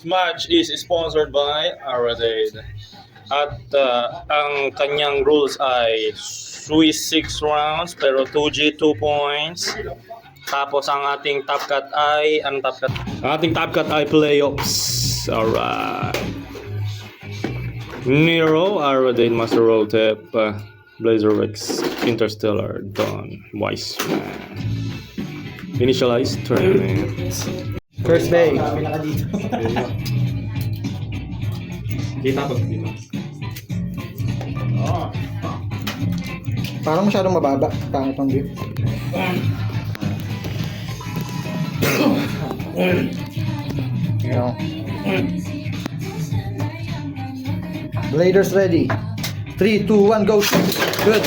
Match is sponsored by Aradade. At ang kanyang rules ay Swiss 6 rounds pero 2G 2 points. Tapos ang ating top cut ay ang ating top cut ay playoffs. Alright. Nero, Aradade, Master Rotep, Blazer Rex, Interstellar, Dawn, Wiseman. Initialize tournament. First day. Kita ko dito. Parang masyadong mababa. Pangit ang view. Bladers ready. 3, 2, 1, go. Good.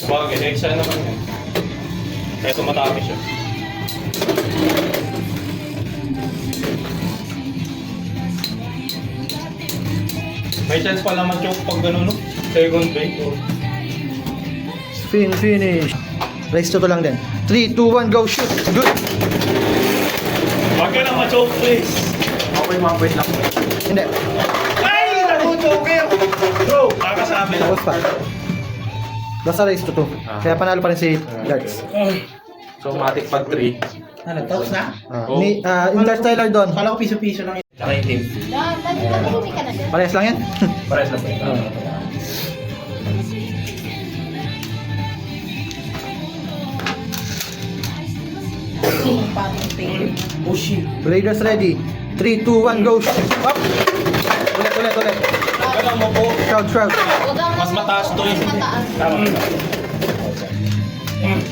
Bagay, next siya naman yan. Kaya tumatami siya. May chance pala ma-choke pag gano'n, no? Second bait. Finish. Race to lang din. 3, 2, 1, go. Shoot. Good. Wag ka na ma-choke, please. Okay, mga wait lang. Hindi. Ay! Naku-choker! Bro, kakasabi. Tapos pa. Basta race to 2. Kaya panalo pa rin si Darts. So, matik pag 3. Ano, tapos na? Interstellar doon. Kala ko piso-piso lang yun. Tsaka yung team. Nagumi ka na din. Parehas lang yan. Pares lang po yun. Oh shit. Bladers ready. 3, 2, 1, go. Up. Ulit. Ganun mo po. Shroud. Mas mataas to eh. Mas mataas. Tama.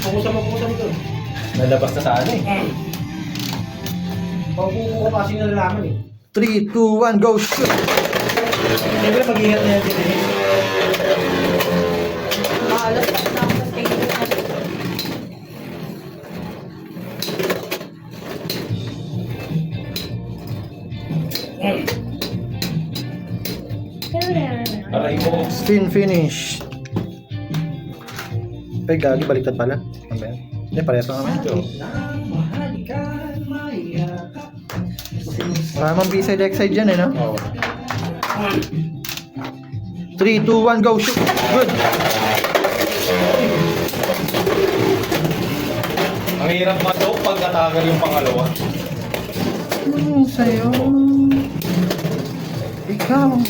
Pukusan mo doon. Nalabas na sa ano eh. Pagpupo ko kasi nalalaman eh. 3, 2, 1, go. Shoot. Siyempre pag-iingat na yan din eh. Alas na ako sa stage. Aray mo. Finish. Ay, gagi. Baliktad pala. Ano ba yan? Hindi, parehas lang naman. Maramang B-side, X-side dyan eh, no? Oo. 3, 2, 1, go. Shoot. Good. Ang hirap ma-choke pag natagal yung pangalawa. Sa'yo. Ikaw ang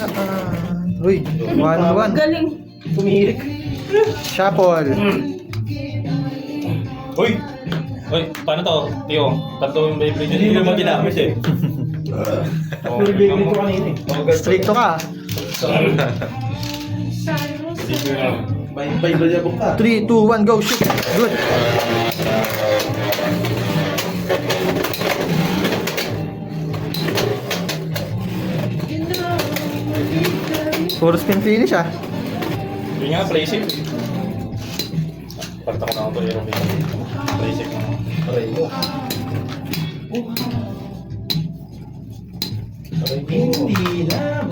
Uy, 1-1. Galing. Pumihirik. Shuffle. Uy! Uy, paano to? Tiyo, tatlo yung Beyblade. Hindi naman ginamit eh. Pinibigay ko kanina eh. Stricto ka. Baybalabok ka. 3, 2, 1, go. Shoot. Good. Puro spin finish ah. Yun nga, play safe. Pagta ko na ako to yung play safe na. Aray mo. Hindi na.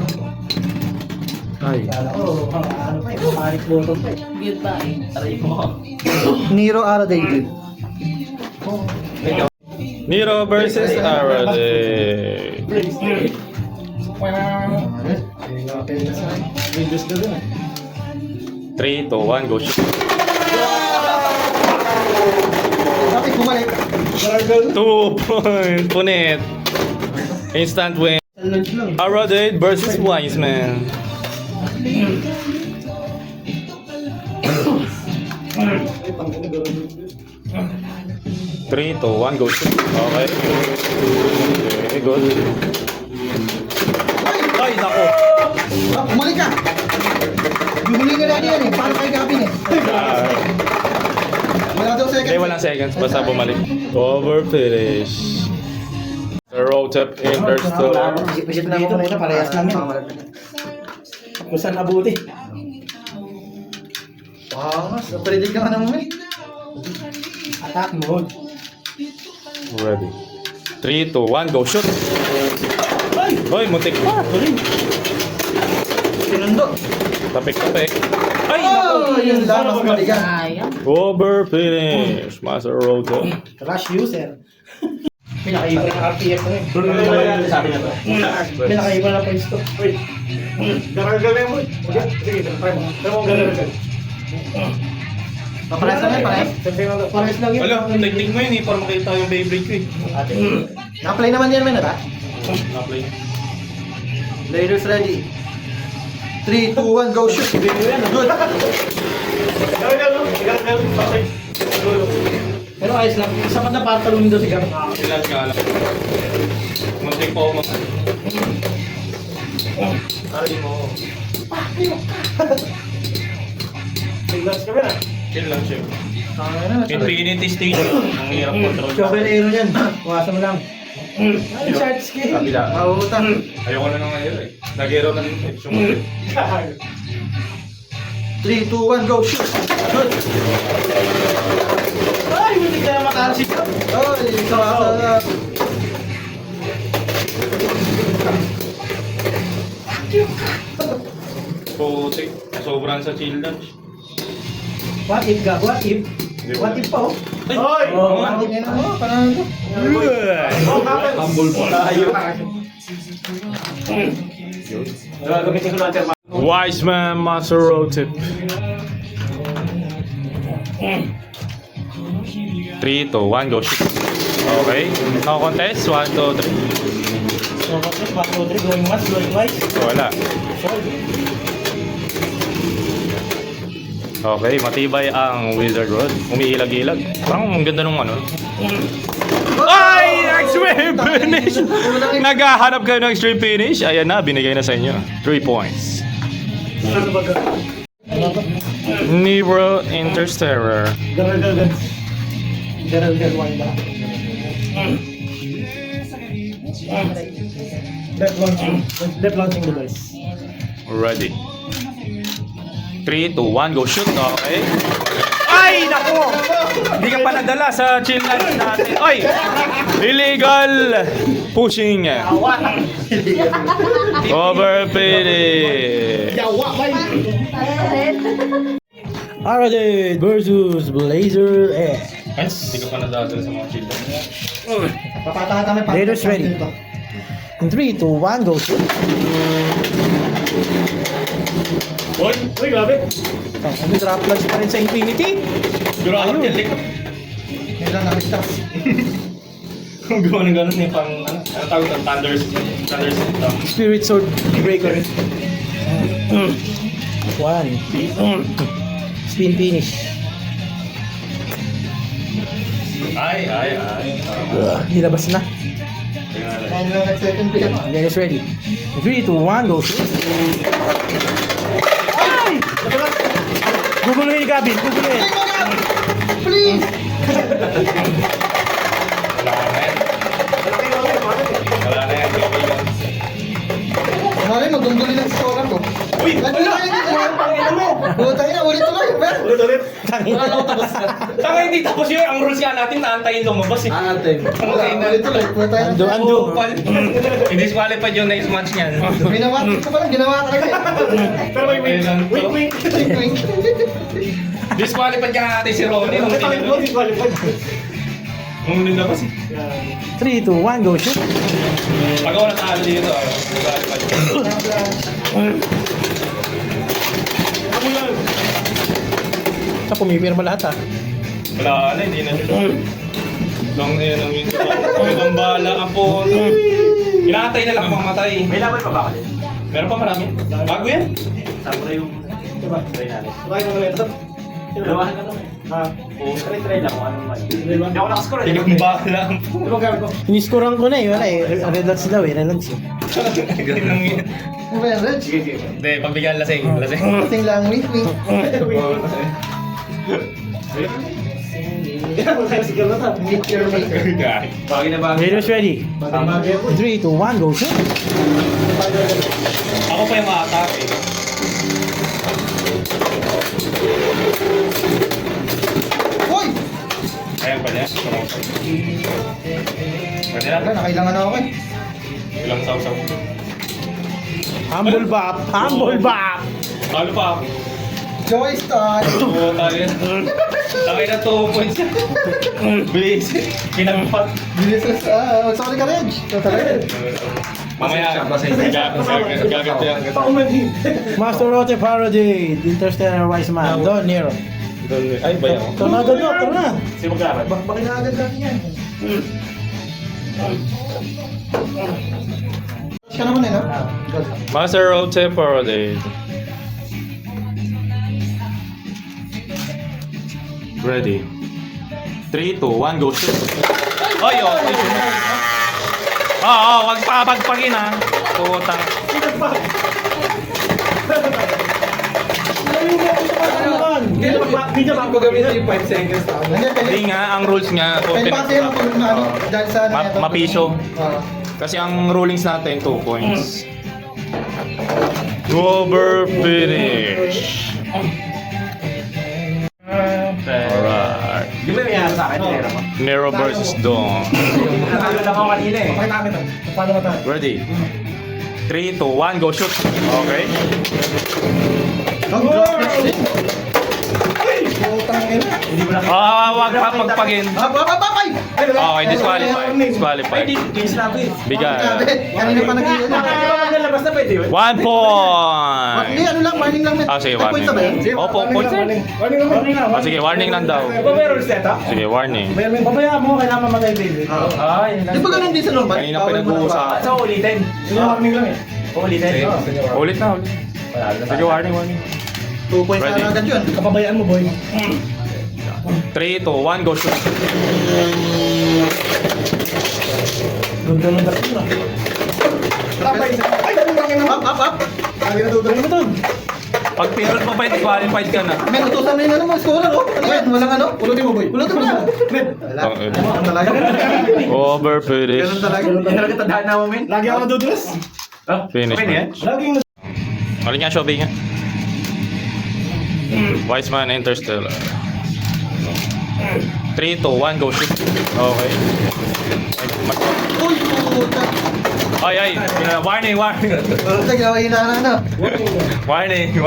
Ay. Kala ko, ano pa eh, panic button pa eh. Goodbye. Aray mo. Nero Aradade. Nero versus Aradade. Windows na doon eh. 3, 2, 1, go shoot. Bakit bumalik? 2 point. Punit. Instant win. Lunch lang. Aradade versus Wiseman. Three, two, one, go shoot. Okay. Okay, good. Ay, nako. Bumalik ka! Bumalik ka lagi yan eh. Paano kayo gabing eh? Wala daw second. Okay, walang seconds. Basta bumalik. Over finish. The Rotep Interstellar. Isip na ako kanina, parehas lang yan. Kung saan abuti. Wow, mas predict ka nga naman eh. Attack mode. Ready. 3, 2, 1, go shoot. Hoy, mutik pa. Tuloy. Sinundo. Tapik-tapik. Ay, Oh, naku. yun lang, mas maligan. Sayang. Over finish. Master Roto. Rush user. Pinakaiba ng RPF na Sa akin na to. Pinakaiba na pwesto. Wait. Garagal mo. Sige, try mo. Try mo garagal. Papares lang yan, pares. Pares lang yun. Wala, technique mo yun eh, para makita yung Beyblade ko eh. Naka-play naman yan, men, ba? Na-play. Players ready. 3, 2, 1, go shoot. Good. Garagal mo. Garagal. Okay. Pero ayos lang. Sapat na para talunin doon si Gam. Ilan ka lang. Muntik pa ako Aray mo. Relax ka ba na? Chill lang siya. Ano Infinity Station. Ang hirap control. Choker aero yan. Bukasan mo lang. Ay, short skill. Kabila. Mahuhutan. Ayoko na nang ngayon eh. Nag-hero na din eh. Sumunod. 3, 2, 1, go shoot. Good. Ay, hindi ka na makalasip ka. Oy, sarap. Putik. Sobrang sa chill lang. What if ka? What if? What if pa oh? Ay! Oh, Parang yan ako, parang ito. Humble po tayo. Gagamitin ko lang ang Wise man, Master Roto. 3, 2, 1, go shoot. Okay. No contest. 1, 2, 3. So, back to 3, going once, going twice. Wala. Solve. Okay, matibay ang Wizard Rod. Umiilag-ilag. Parang ang ganda nung ano. Ay! Extreme finish! Naghahanap kayo ng extreme finish? Ayan na, binigay na sa inyo. 3 points. Ano ba ka? Nero Interstellar. Garagal. Garagal, wine ba? Left launching device. Ready. 3, 2, 1, go shoot. Okay. Ay, nako! Hindi ka pa nadala sa chill lunch natin. Ay! Illegal pushing. Overfitting. Aradate versus Blazer X. Ay, hindi ka pa nadadala sa mga chill lang. Papatahan kami. Raiders ready. In 3, 2, 1, go shoot. Uy, grabe. Ang drop launch pa rin sa Infinity. Grabe yung likod. Yan lang nakita. Kung gawa ng gano'n yung pang, ano tawag ng Thunder System. Spirit Sword Breaker. 1. Spin finish. Ay. Nilabas na. Tingnan natin. Yan lang nag-second pick. Then it's ready. 3, 2, 1, go shoot. Ay! Guguluhin ni Gabin, guguluhin. Please! Wala na yan. Mali, magdungduli ng scorer ko. Uy! Ano na yun? Buta na, ulit tuloy. Ulit. Saka hindi tapos yun. Ang rules nga natin, naantayin lumabas eh. Ulit tuloy. Buta na. Ando. Disqualified yung next match niyan. Ginawa ko pa lang, ginawa talaga eh. Pero may wait. Wink, wink. Disqualified ka natin si Ronnie. Nung nilabas eh. 3, 2, 1, go shoot. Pag ako natalo dito, disqualified. Sa pumipirma lahat ah. Wala na, hindi na siya. Long air ang minto. Ibang bala ang po. Inaantay na lang mamatay. May laban pa ba kasi? Meron pa marami. Bago yan. Samurai yung... Diba? Try natin. Try mo ulit. Dalawahan ka naman. Ha? Oo. Try lang kung anong mali. Hindi ako nakascore. Hindi bala ang po. Diba gamit ko? Iniscorean ko na eh, wala eh. Red Lance daw eh, Red Lance eh. Ganun lang yun. Ano ba yan, Reg? Hindi, pabigyan lasing. Lasing. Kasing lang, wink, wink. Meet your mate. Bagay na bagay. Raiders ready. 3, 2, 1, go shoot. Ako pa yung ma-attack eh. Uy! Ayan pa niya. Pwede na. Wala, nakailangan ako eh. Ilang saw-saw. Humble bop, humble bop. Talo pa ako. Joyce time. Oo, tayo. Takay na 2 points. Bilis. Kinagpat. Bilis sorry ka, Reg. Mamaya, gaganti yan. Master Rote Parody, Interstellar Wise Man, Don Nero. Ay, bayan ko. Ito na agad yun, ito na. Sino maglaban? Bakit na agad lang yan? Siya naman eh, no? Master Rote Parade. Ready. 3, 2, 1, go shoot. Ay, oh. Oo, wag papagpagin ha. Putang. Hindi na gagamitin yung 5 seconds. Hindi nga, ang rules nga. Pwede pa sa'yo kung ano, dahil sa Mapiso. Oo. Kasi ang rulings natin, 2 points. Over finish. Alright. Di ba may sa akin? Nero versus Dawn. Nakalo lang ako kanina eh. Pakita kami ito. Paano ba tayo? Ready? 3, 2, 1, go shoot. Okay. Wag papagpagin. Papay! Okay, disqualified. Disqualified. Games labo eh. Bigay. Kanina pa nag-iwan. Nalabas na pwede yun? 1 point. Hindi, ano lang, warning lang. Sige, May points na ba yun? warning. Opo, points. Warning lang. Sige, warning lang daw. Ba may rules set up? Sige, warning. Pabayaan mo, kailangan mamatay baby. Ay, Di ba ganun din sa normal? Kanina pinag-uusapan. So, ulitin. Warning lang eh. Ulitin. Ulit na, ulit. Sige, warning, warning. 2 points Ready. na agad yun. Kapabayaan mo, boy. 3, 2, 1, go shoot. Ganda ng dati na. Up. Ano ba ito? Pag pinulot mo pa, disqualified ka na. May utusan na yun, ano mo, scorer, oh. Ano yan? Walang ano? Ulutin mo, boy. Ulutin mo na. Wala. Ano talaga? Over finish. Ganun talaga. Talaga tandaan na mo, men. Lagi ako nadudulas. Finish. Laging Ulit nga, Shobi nga. Wiseman Interstellar. 3, 2, 1, go shoot. Okay. Uy, puta. Ay. Warning. Sige, hina na, ano. Warning.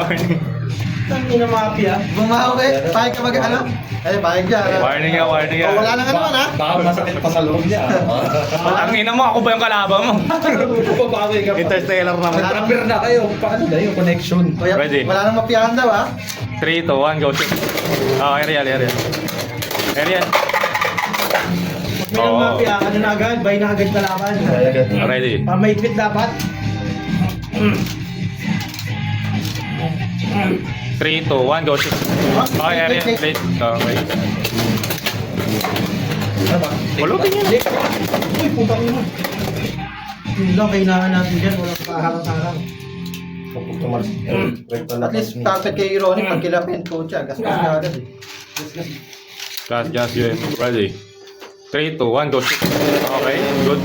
Tangin na mafia. Bumawi. Pahig ka mag, ano? Ay, pahig dyan. Warning nga. Oh, wala na nga naman, ha? Baka masakit pa sa loob niya. Ang ina mo, ako ba yung kalaban mo? Papawi ka pa. Interstellar naman. Nag-rapper na kayo. Paano na yung connection? Kuya, Ready. wala nang mapiyahan daw, ha? 3, 2, 1, go shoot. Aerial. May nang mafia, ano na agad? Bay na agad kalaban. Ready. Pamaitpit dapat. 3, 2, 1, go shoot. Okay, area. Late. Okay. Pulutin yun. Uy, puta ko yun. Yun lang, kailangan natin dyan. Walang kaharang-harang. At least, perfect kay Ronnie. Pag kilapin ko siya, gastos na agad, eh. Gas yun. Ready. 3, 2, 1, go shoot. Okay, good.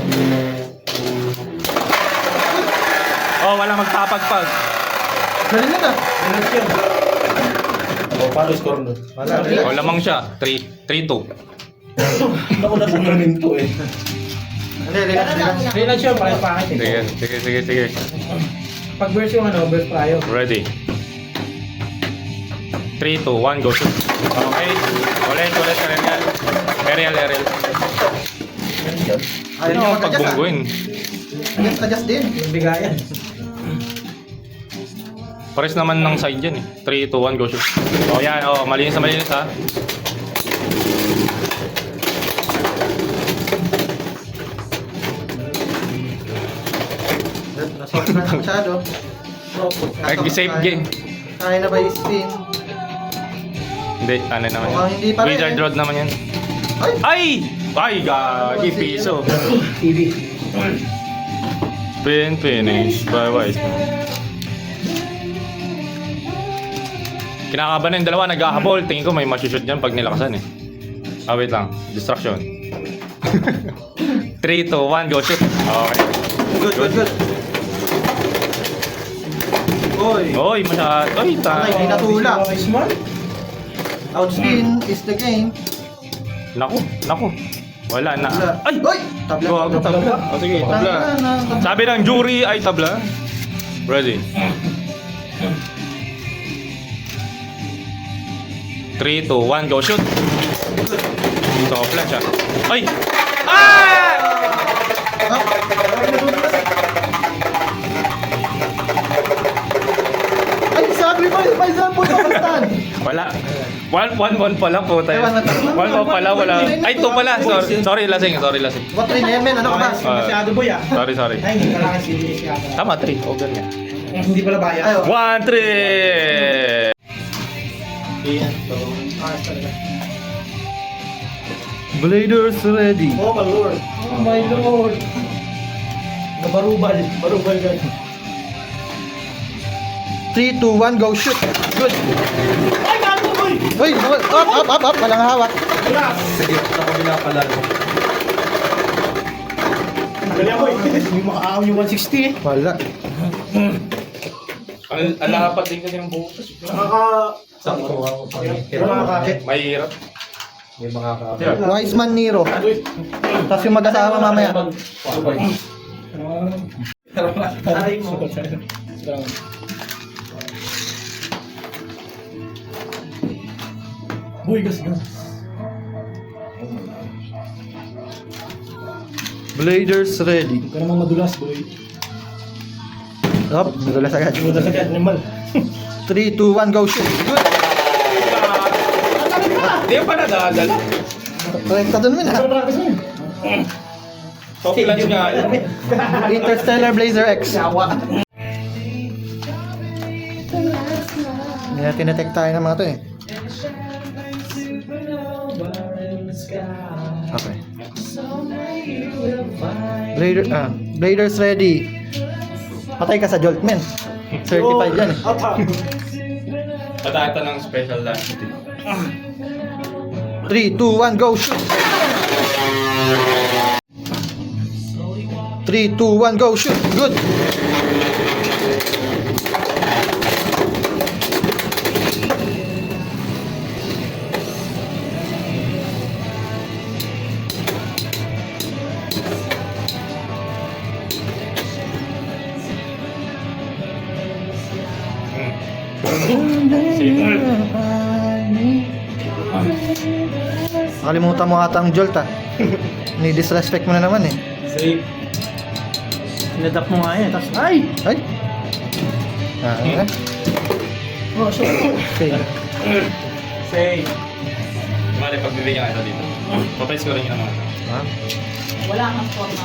Oh, wala magpapagpag. Galing na. Paano score nun? Oh, lamang siya. 3-2. Ako na sa namin to eh. Hindi, relax. Relax yun, parang pangit eh. Sige. Pag verse yung ano, verse prior. Ready. 3, 2, 1, go shoot. Okay. Ulit. Aerial. Ayaw Yun nyo yung mag-adjust, ha? pagbungguin. Adjust din. Yung bigayan. Pares naman ng side dyan eh. 3, 2, 1, go shoot. Oh, yan. Oh, malinis ha. Nasoft na masyado. Nag-save game. Kaya na ba yung spin? Hindi, ano naman Mukhang hindi pa rin, Wizard eh. Road naman yan. Ay! Ay, gagi, piso. TV. Spin finish by Wise. Kinakabahan na yung dalawa, nag-ahabol. Tingin ko may masushoot dyan pag nilakasan eh. Wait lang. Distraction. 3, 2, 1, go shoot. Okay. Good. Oy, masyado. Oy, Okay, hindi natulak. Smart. Outspin is the game. Naku. Wala na. Ay! Ay! Tabla. Tabla. O sige, tabla. Sabi ng jury ay tabla. Ready. 3, 2, 1, go shoot! So, flash ah. Ay! Ah! Ay, sacrifice pa example ka, Pastan. Wala. 1 pala po tayo. Ay, 1 pala, wala. Ay, 2 pala. Sorry, lasing. What rin, Yemen? Ano ka ba? Masyado boy ah. Sorry. Ay, hindi pala kasi masyado. Tama, 3. O, ganyan. Hindi pala bayad. Ayo. 1, 3! Bladers ready. Oh my lord. Oh my lord. Nabarubal. Barubal guys. 3, 2, 1, go shoot. Good. Ay, gago boy! Uy, up. Walang hawak. Wala! Galing boy. Hindi makaaw yung 160 eh. Wala. Ang nakapat din kasi ng buhok. Makakakit. Mahirap. Wiseman Nero. Tapos yung mag-asawa mamaya. Aray mo. Boy, gas. Bladers ready. Huwag ka naman madulas, boy. Up, nadulas agad. Madulas agad, animal. 3, 2, 1, go shoot. Good. Hindi pa nadagal. Rekta dun min ha. Practice mo yun. Top lunch nga. Interstellar Blazer X. Hindi na tinetect tayo ng mga to eh. Okay. Bladers ready. Patay ka sa Jolt, men. Certified yan eh. Patata ng special lunch. 3, 2, 1, go shoot! 3, 2, 1, go shoot! Good! Nakalimutan mo ata ang Jolt ah. Ni-disrespect mo na naman eh. Safe. Sinadap mo nga yan, tapos ay! Ay! Oh, shit. Okay. Safe. Mali, pagbibigyan kita dito. Papay scoring yun naman. Ha? Wala kang forma.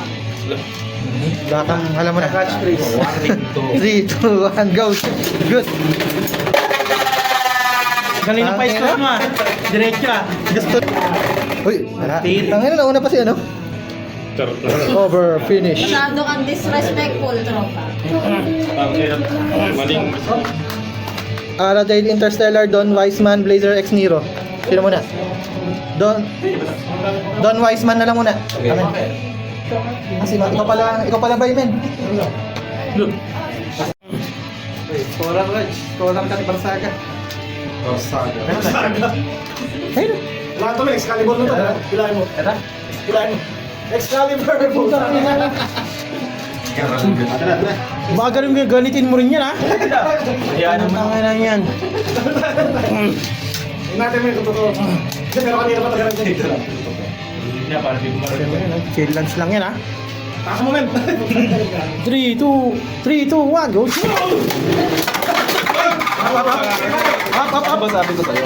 Batang, alam mo na. Catchphrase. 3, 2, 1, go shoot! Good! Galing na pa yung score mo ah. Diretso ah. Gusto. Uy, wala. Tangina, nauna pa si ano? Charot lang. Over, finish. Masyado kang disrespectful, tropa. Maling. Aradale Interstellar, Don Wiseman, Blazer X Nero. Sino muna? Don Wiseman na lang muna. Amen. Kasi ikaw pala ba, men? Scorer, Raj. Scorer ka ni Barsaga. Ayun. Lahat to, Excalibur na to. Pilahin mo. Pilahin mo. Excalibur! Baka ganun ganitin mo rin yan, ha? Ayan Ang na yan. Tingnan natin mo yung totoo. Kasi pero kanina pa tagalan dyan dito. Hindi, parang di ko marinig. Chill lunch lang yan, ha? Takas mo, men. 3, 2, 1, go! Up. Sabi ko sa'yo.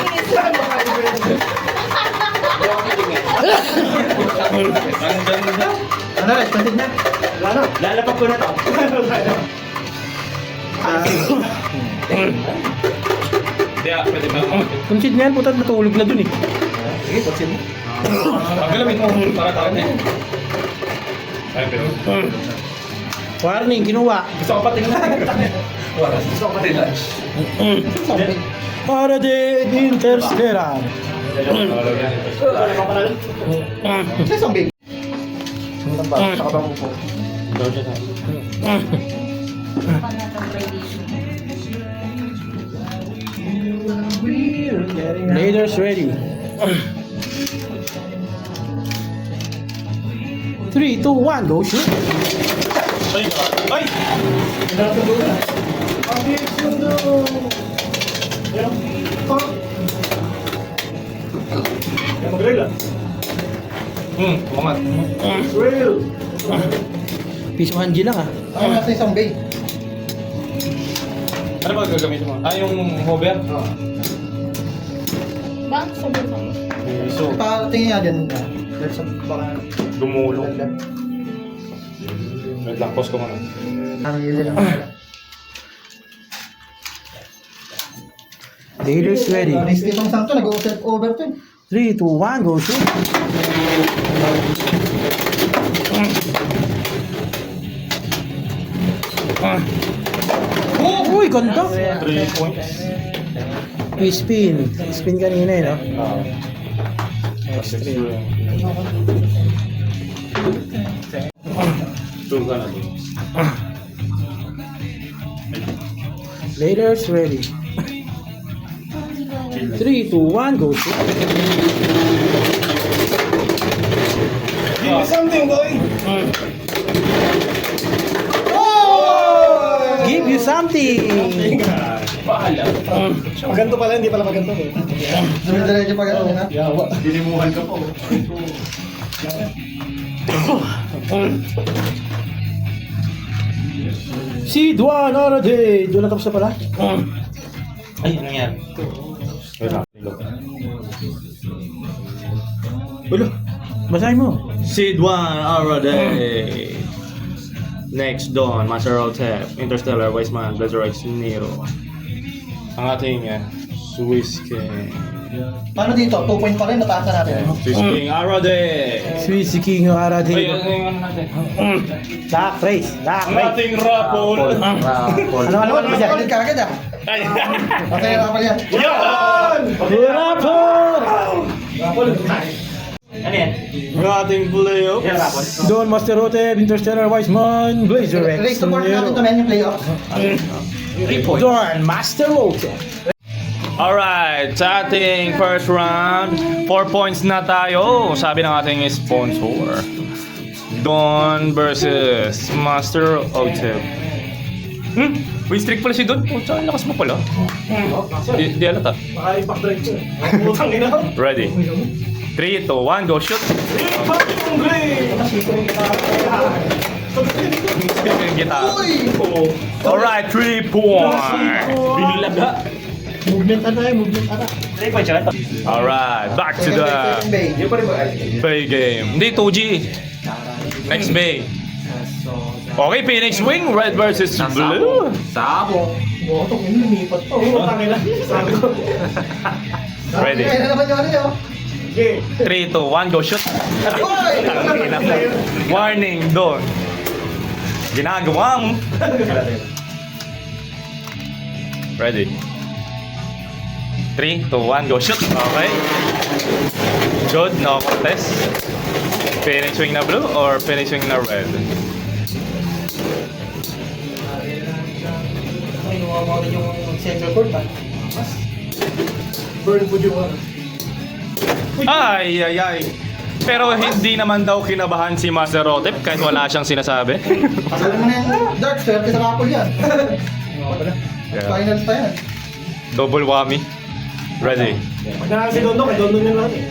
Ano, Raj? Consid na. Wala na. Lalapag ko na to. Hindi, pwede ba? Concede na yan, puta, natulog na dun eh. Sige, consid mo. Pagkalamit mo, para tayo na yun. Ay, pero... Warning, kinuha. Gusto ko pa tingnan. Gusto ko pa tingnan. Para din Interstellar. Isang big. Saka ba mo po? Raiders ready. 3, 2, 1, go shoot. Ay! Ay! Mag-grill ah. Umangat. Grill. Piso hanji lang ah. Ako natin isang bay. Ano ba gagamitin mo? Yung hover? Bang, sabi ko. So, Patingin nga dyan. Dahil sa baka... dumulong. Wait lang, pause ko muna. Ano yun lang. Leaders ready. Risky itong santo, nag-self over to. 3, 2, 1, go shoot. Uy, ganda. 3 points. Spin. Spin kanina eh, no? Doon ka na doon. Leaders ready. 3, 2, 1, go shoot. Give me something, boy. Give you something. Maganto pala, hindi pala maganto. Diretso pa gano'n, ha? Yawa. Dinimuhan ka po. Si Duan Arade. Doon na tapos na pala. Ay, ano yan? Wait lang. Ulo. Basahin mo. Seed 1 already. Next Dawn, Master Tap, Interstellar, Wiseman, Blazer X, Nero. Ang ating Swiss King. Paano dito? 2 point pa rin, nataasan natin. Swiss King already. Swiss King Arade. Ay, ano natin? Dark race. Dark Ang race. ating Rapol. Ano ba dyan? Kalit ka agad, ah. Ay! Okay, rapal yan. Yan! Rapol! Ano yan? Ang ating playoff. Yan, Rapol. Don Master Rotep, Interstellar Wiseman, Blazer X. Race to board natin ito na yung playoffs. 3 points. Don Master Rotep. Alright, sa ating first round, 4 points na tayo. Sabi ng ating sponsor. Don versus Master Otep. Win streak pala si Don. Pucha, ang lakas mo pala. Di alata. Maka-impact drive ko. Utang ina. Ready. 3, 2, 1, go shoot. Impact yung grill. Gitara. Alright, 3 points. Binilaga. Movement tayo, movement 3 points yan. Alright, back to the Second bay. Yung pa rin ba? bay game. Hindi, 2G. Next bay. Okay, Phoenix Wing, red versus blue. Sabo. Oo, itong lumipat pa. Utang ina. Sabi ko. Ready. Kaya na naman yung ano yun. Okay. 3, 2, 1, go shoot. Warning, Don. Ginagawa mo. Ready. 3, 2, 1, go shoot. Okay. Good, no contest. Phoenix Wing na blue or Phoenix Wing na red? Kinuha mo rin yung center court, ha? Burn po yung Ay, ay, ay. Pero hindi naman daw kinabahan si Master Rotep kahit wala siyang sinasabi. Pasalan mo na yung dark, swerte sa couple yan. Finals pa yan. Double whammy. Ready. Pag si Dondo, kay Dondo nyo lang eh.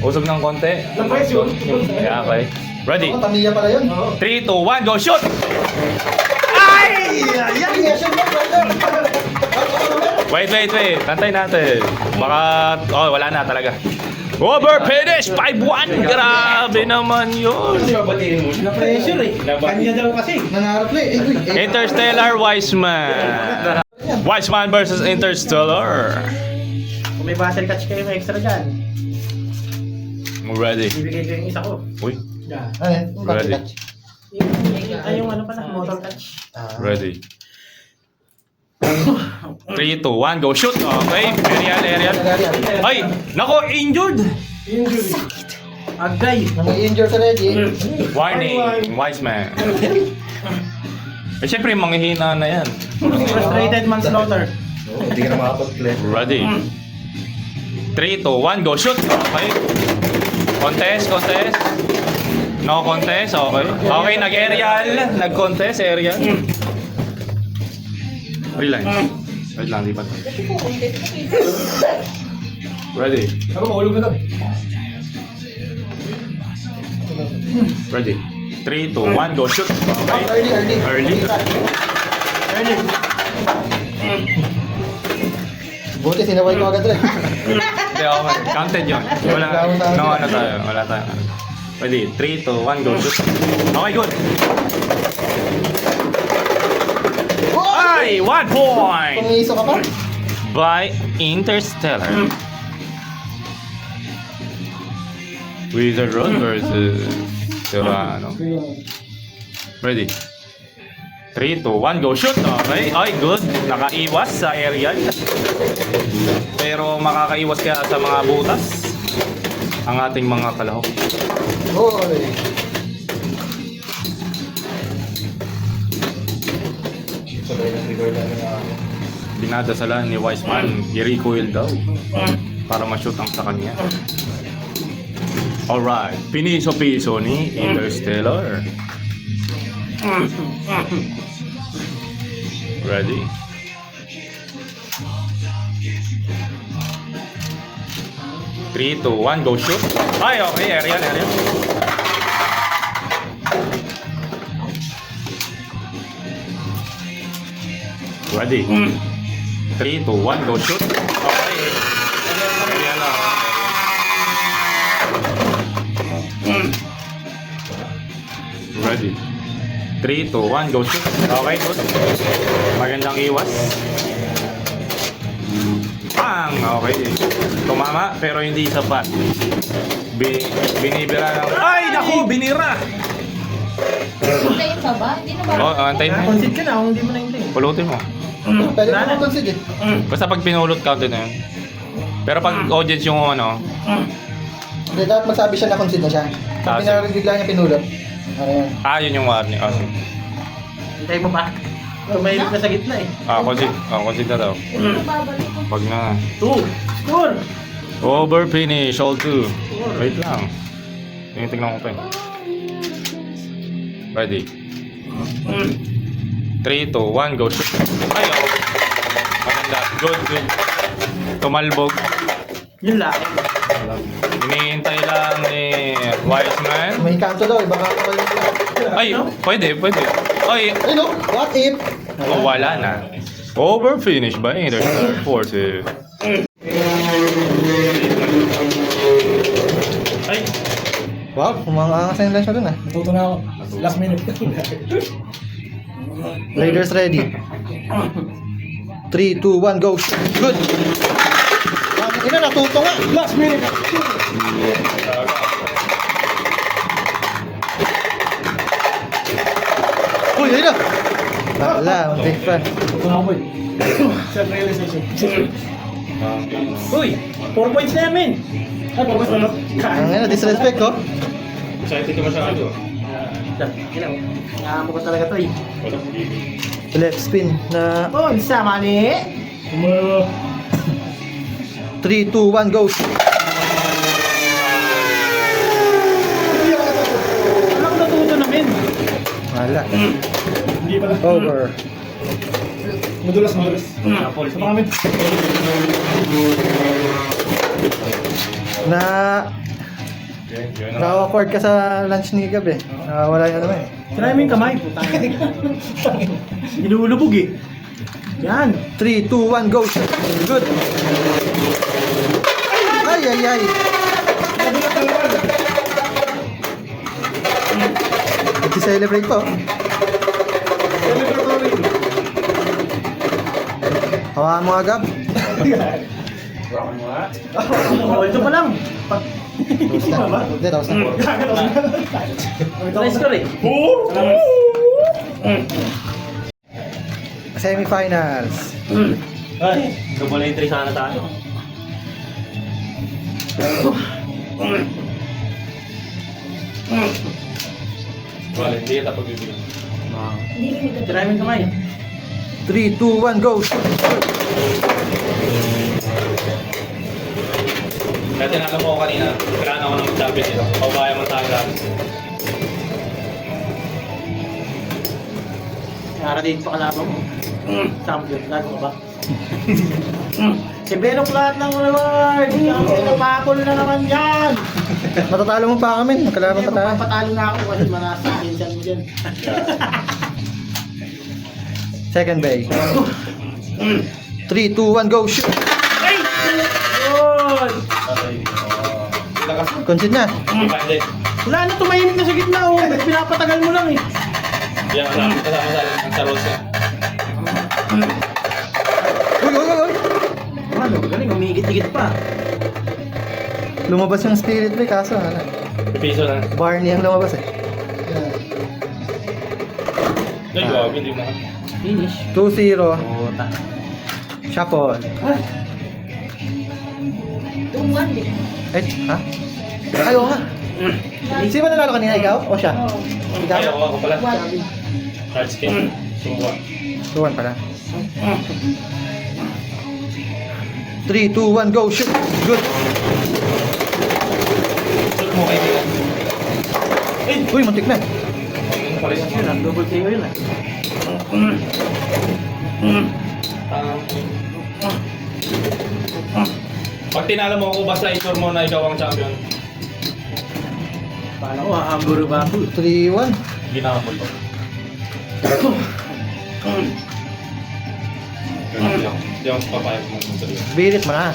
Usog ng konti. Na-price yun. Yeah, okay. Ready. Ako, Tamiya pala yun. 3, 2, 1, go shoot! Yan, yes, yun, brother. Wait. Tantay natin. Baka, wala na talaga. Over finish! 5-1! Grabe naman yun. Kasi babatiin mo. Na-pressure eh. Kanya daw kasi. Nangarap na eh. Interstellar Wiseman. Wiseman versus Interstellar. Kung may battle catch kayo, may extra dyan. Ready. Ibigay ko yung isa ko. Uy, Ano yun? Ready. Ay, yung ano pala, motor catch. ready. 3, 2, 1, go shoot! Okay, aerial. Ay, nako, injured! Agay. Nang-i-injure sa ready. Warning, Wiseman. Eh, syempre, manghihina na yan. Frustrated manslaughter. Hindi ka na makapag-play. Ready. 3, 2, 1, go shoot! Okay. Contest. No contest, okay. Okay, nag-aerial. Nag-contest, aerial. Reline. Wait lang, di pa. Ready? Ako, mahulog na lang. Ready? 3, 2, 1, go shoot. Okay. Early. Early. Buti, sinaway ko agad rin. Hindi, okay. Counted yun. Wala. No, ano tayo. Wala tayo. Ready? 3, 2, 1, go shoot. Okay, good. Ay, 1 point Pumiso ka pa? by Interstellar. Wizard Road versus Serrano. Ready? 3, 2, 1, go shoot! Okay, ay good. Nakaiwas sa aerial. Pero makakaiwas kaya sa mga butas ang ating mga kalahok. Hoy. Dinadasalan ni Wiseman, i-recoil daw para ma-shoot ang sa kanya. Alright, piniso-piso ni Interstellar. Ready? Three, two, one, go shoot. Ay, okay, aerial. Ready? 3, 2, 1, go shoot. Okay. Aerial na. Ready? 3, 2, 1, go shoot. Okay, good. Magandang iwas. Pang! Okay. Tumama, pero hindi sapat. Binibira ng... Ay, naku! Binira! Hintayin pa ba? Hindi na ba? Oh, antayin mo. Concede ka na, kung hindi mo nahintayin. Pulutin mo. Pwede mo naman consider. Basta pag pinulot, counted na yun. Pero pag audience yung ano, Hindi, dapat magsabi siya na consider na siya. Pag pinarigla niya pinulot. Ayan. yun yung warning. Sige. Hintayin mo ba? Tumahilip na sa gitna eh. Consider daw. Babalik ko. Pag na. 2. Score! Over finish, all 2. Wait lang. Tingnan ko pa eh. Ready? 3, 2, 1, go shoot. Ay, oh. Maganda. Good. Tumalbog. Yun lang. Hinihintay lang ni Wiseman. May kanto daw, baka ako yung... Ay, pwede. Ay, Ay no, what if? wala na. Over finish by Interstellar 4-2. Ay, Wow, umangangas na yung lansya dun ah. Natuto na ako. Last minute. Raiders ready. 3, 2, 1, go. Good. Ina, natuto nga. Last minute. Uy, ayun na. Wala, big fan. Natuto na ako eh. Self-realization. Uy! 4 points na yamin! Ay, 4 points na no? Ang ina, disrespect ko. excited ka masyado. Nakamo ko talaga to eh. Left spin na Oh, isa mali! 3, 2, 1, go. Ano ko natuto namin? Wala. Hindi pala. Over. Madulas. Sa mga kami. Na na-awkward ka sa lunch ni Gab eh. Wala yun naman eh. Try mo yung kamay. Inulubog eh. Yan. 3, 2, 1, go. Good. Ay. Nag-celebrate po. Hawakan mo nga, Gab. Ito pa lang. Tapos na. Hindi, tapos na. Try score eh. Semifinals. Ay, double entry sana tayo. Wala, hindi kita pagbibigyan. Try mo yung kamay. 3, 2, 1, go. Kaya tinanong mo ko kanina, kailangan ako ng champion dito. Pabaya mo tayo lang. Nakarating pa kalaban mo. Champion. Lalo mo ba? Si Benok lahat ng reward. Napapol na naman yan. Matatalo mo pa kami. Magkalaban pa tayo. Papatalo na ako kasi manasa. Pinsan mo dyan. Second bay. 3, 2, 1, go, shoot! Yun. Concede na. Hindi. Wala na, tumahimik na sa gitna. Oh. Pinapatagal mo lang eh. Yan, kasama sa rolls niya. Uy, uy, uy, uy! Ano, galing, umigit-igit pa. Lumabas yung spirit bay, kaso ano, Piso na. Barney ang lumabas eh. Ay, grabe, hindi mo. Finish. 2-0. Puta. Shuffle. Tuman din. Eh, ha? Ay, oo nga. Sino ba nanalo kanina? Ikaw? O siya? Ikaw? Ay, ako pala. One. Hard skin. Suwa. 2-1 pala. 3, 2, 1, go, shoot! Good! Shoot mo kaibigan. Uy, muntik na. Ano pala siya? Yun, double KO yun ah. Pag tinalo mo ako, basta i-sure mo na ikaw ang champion. Paano ko, hahamburo ba ako? 3-1. Ginawa mo ito. Hindi ako papayag mo sa iyo. Birit mo na.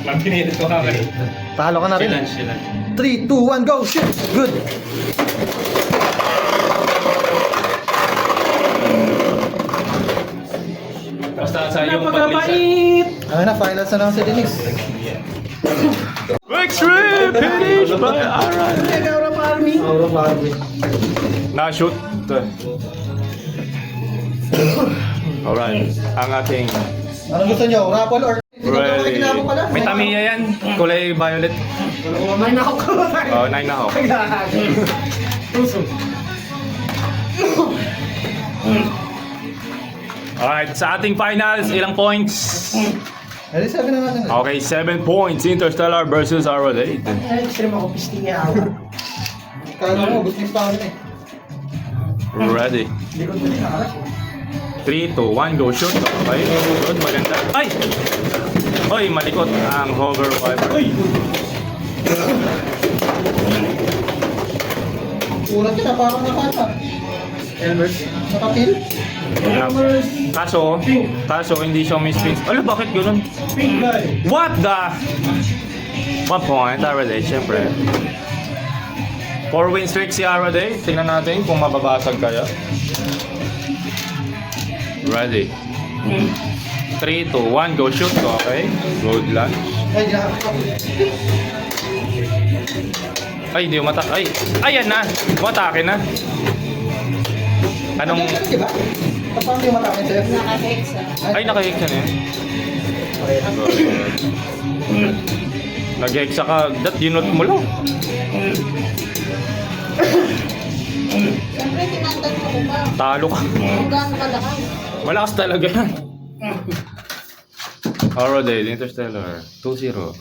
Magpinilit ko kami. Talo ka na rin. Silan. 3, 2, 1, go, shoot! Good! Basta sa yung pag-release. Napakabait! Ano na, finals na lang si Denise. Extreme finish by Aran. Aura Farming. Aura Barbie. Na-shoot. Alright. Ang ating Anong gusto nyo? Raffle or... ready. pala. May Tamiya yan. Kulay violet. May nakok ko. Oh, 9 na ako. Puso. Alright, sa ating finals, ilang points? Ay, 7 na natin. Okay, 7 points. Interstellar versus Aradate. Ay, extreme ako, pisting niya ako. Kala mo, gusto yung pound eh. Ready. Hindi ko tuloy na 3, 2, 1, go shoot. Okay, good, maganda. Ay! Oy, malikot ang hover wiper. Ulat ka na, parang nakata. Elbert. Nakapil. Kaso hindi siya misfits. Ano, bakit ganun? Pink guy. What the? 1 point, Aradate, syempre. 4 win streak si Aradate. Tingnan natin kung mababasag kaya. Ready. 3, 2, 1, go shoot. Okay, good lunch. Ay, di na. Ay, hindi umatak. Ay, ayan na. Umatake na. Anong... Diba? Kapag yung matakin sa'yo. Naka-hexa. Ay, naka-hexa na yan. Nag-hexa ka. Yunot mo lang. Siyempre, tinatag mo pa. Talo ka. Kung gaano kalakas. Malakas talaga yan. Aradate, Interstellar. 2-0.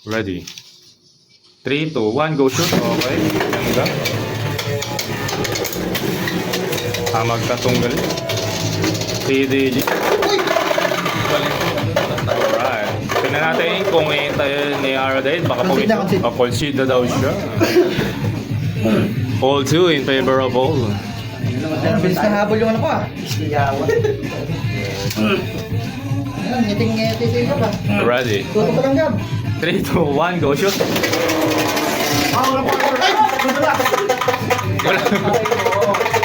Ready. 3, 2, 1, go shoot. Okay. Ganda. Magkatunggal. PDG. Alright. Tingnan natin kung tayo ni Aradate. Baka po Concede na, concede. concede na daw siya. All 2 in favor of all. Bilis na habol yung ano ko ah. Istiyawan. Ayan, ngiting-ngiti sa'yo ba? Ready. Tuto pa lang gab. 3, 2, 1, go shoot. Aura Farming.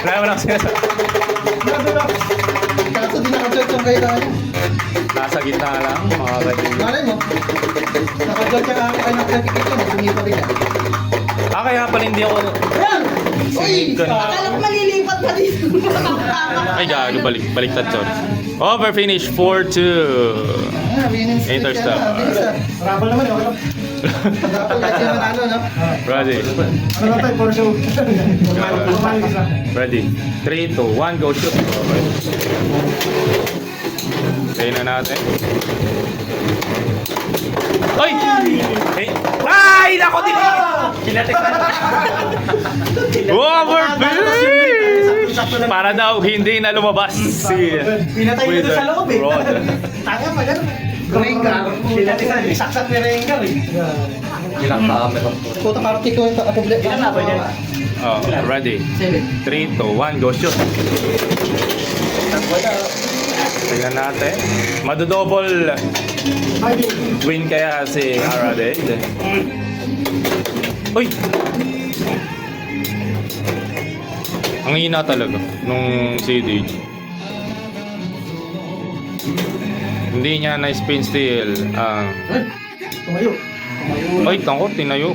Wala sinasabi. Kaso di naka-judge yung kayo tayo. Nasa gitna lang, mga kaibigan. Malay mo. Naka-judge yung aking kayo nakikita mo. Sumipa rin yan. Kaya pala hindi ako... Ayan! Uy! Akala ko malilipat pa dito. Ay, gago, baliktad, sorry. Over finish 4-2. Ah, winning streak yan. Interstop. Ah, bilis ah. Rabal naman, okay lang. Dapat kahit yung manalo, no? Ready. Ano lang tayo, for show. Kumain isa. Ready. 3, 2, 1, go shoot. Okay. Tayo na natin. Ay! Hey! Ay! Nako din! Over finish! sakto lang. Para daw hindi na lumabas si Pinatay nyo doon sa loob eh. Rod. Tanga pa ganun. Rengar. Pinatay sa isaksak ni Rengar eh. Ilang camera. Puta, parang tiko yung problema. Ilan na ba yan? Oh, ready. 3, 2, 1, go shoot. Tingnan natin. Madodouble win kaya si Aradade. Uy! Ang hina talaga nung CD. Hindi niya na spin steal. Tumayo. Ay, tangko, tinayo.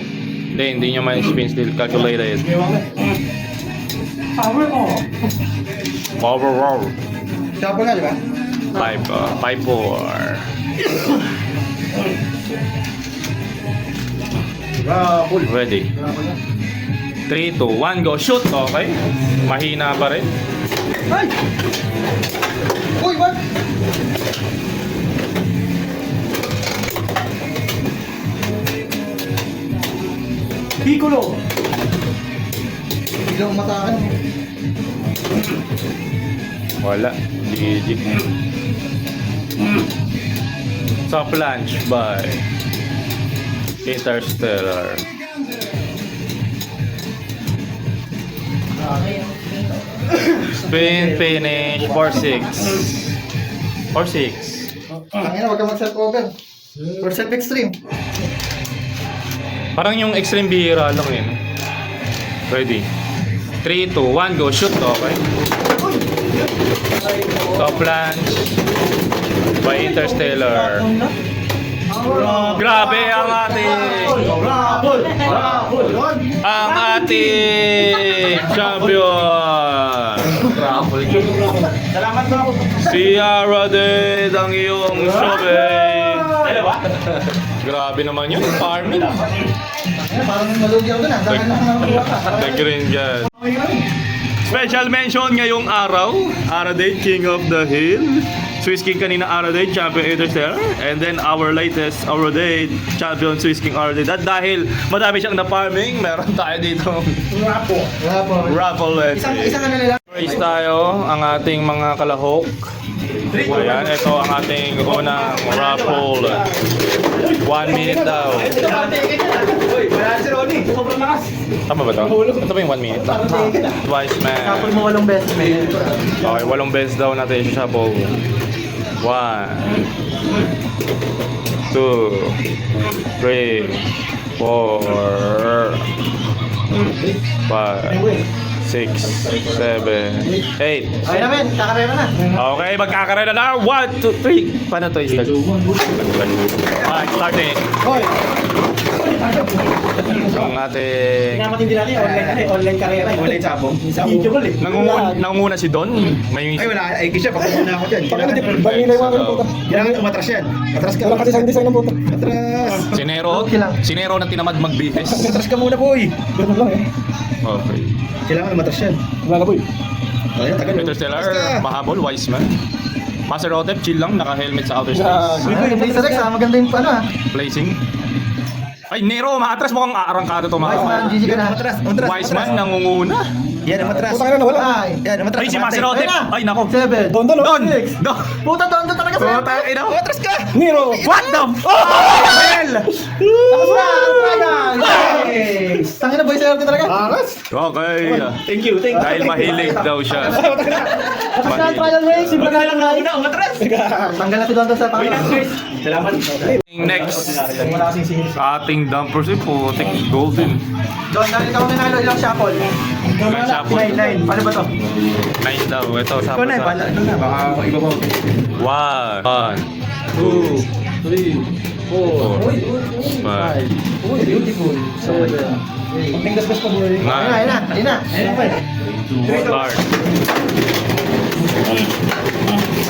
Hindi niya may spin steal calculated. Power off. Power roll. Shuffle nga, di ba? 5-4. Ready. 3, 2, 1, go shoot. Okay. Mahina pa rin. Ay! Uy, what? Piccolo. Biglang umatakan. Wala. GG. Sa planche by Interstellar. Spin finish 4-6. 4-6. Tangina, wag ka mag-self-over. Or self-extreme. Parang yung extreme bihira lang yun. Ready. 3, 2, 1, go shoot. Okay. Top planche by Interstellar. Grabe ang ating champion. Salamat bro. Si Aradade ang iyong shopping. Grabe naman yun, farming. Parang malugi ako dun ah. Dahil lang nakuha ka. Nag-green dyan. Special mention ngayong araw, Aradade, King of the Hill. Swiss King kanina, Aradade, Champion Interstellar. And then our latest, Aradade, Champion Swiss King Aradade. At dahil madami siyang na-farming, meron tayo dito Rapo. Wala po. raffle. Isang ano nila. Race tayo, ang ating mga kalahok. Ayan, ito ang ating unang raffle. 1 minute daw. Uy, wala si Ronnie. Sobrang lakas. Tama ba ito? Ito ba yung 1 minute? Twice, man. Shuffle mo 8 beses. Okay, 8 beses daw natin siya shuffle. 1, 2, 3, 4, 5, 6, 7, 8. Ay namin, kakarera na. Okay, magkakarera na. 1, 2, 3. Paano to i-start? Alright, starting. Hoy! Ang ating... Pinamatindi natin, online karera. Online sabong. Video call eh. Nangunguna si Don. May... Ay wala, ay kisya, papunta na ako dyan. Kailangan umatras yan. Atras ka. Wala kasi sa design ng puto. Atras. Sinero na tinamad magbihis. Atras ka muna, boy. Ganun lang eh. Okay. Kailangan umatras yan. Wala boy. Ayan, tagal. Interstellar, Atras ka. mahabol, Wiseman. Master Otep, chill lang, naka-helmet sa outer space. Ay, Blazer X, maganda yung ano ah. Placing. Ay, Nero, maatras mukhang aarangkado to Wiseman, mga. GG ka na. Wiseman, nangunguna. Yan, umatras. Puta ka na nawala. Ay, yan, umatras. Ay, si Master Otep. Ay, nako. 7. Don, Don! Six. Don! Puta, doon talaga sa Puta, ina. Umatras ka. Nero. What the hell? Tangina, boy, sa'yo talaga. Okay. Thank you. Dahil mahilig daw siya. Basta trial race, simple Pagka lang lang na. na umatras. Tanggal na si Don sa Uy, pangalan. Chris. Salamat. Next, Wala kasing singil. ating dumpers eh, putik golden. Don, dahil ikaw ang nanalo, ilang shuffle? Ilang shuffle? 9. Paano ba to? 9 daw. Ito, sa Ikaw na, bala. Ito na, baka iba mo. 1, 2, 3, 4, 5, Uy, beautiful. 7. Konting gasgas pa boy. Ayun na, ayun na. Ayun pa. start.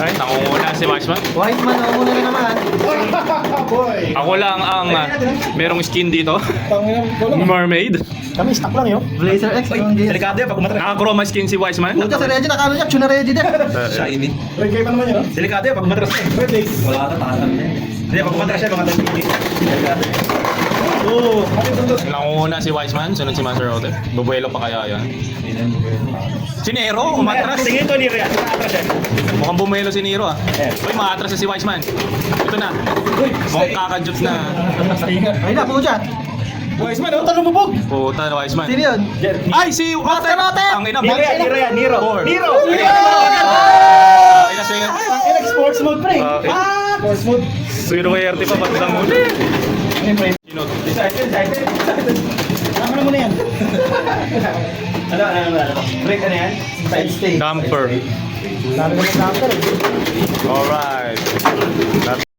Ay, nangunguna si Wiseman. Wiseman, ako muna na naman. Ako lang ang merong skin dito. Tangina, wala. Mermaid. Kami stock lang yun. Blazer X. yung game. Delikado yan pag umatras. Naka-chroma skin si Wiseman. Puta, si Reggie, nakano niya, tuna Reggie din. Shiny. Uy, kayo pa naman yun. Delikado yan pag umatras. Wala na tahanan. Hindi, pag umatras yan, mga tagpili. Delikado. Oo. Nanguna si Wiseman, sunod si Master Rote. Bubuelo pa kaya yan? Si Nero, umatras. Tingin ko Nero yan. Atras yan. Mukhang bumelo si Nero ah. Uy, maatras na si Wiseman. Ito na. Mukhang kakajut na. Ay na, puno dyan. Wiseman, oh, tanong mo po. Puta na Wiseman. Sino yun? Ay, si Rote! Ang ina, Nero yan, Nero yan, Nero. Four. Nero! Ang ina, swing. Ang sports mode, pre. Okay. Sports mode. Swerte pa, pati lang muli. Sino? Excited. Tama na muna yan. Ano? Break ano yan? Side stay. Camper. Sabi ko ng doctor. Alright.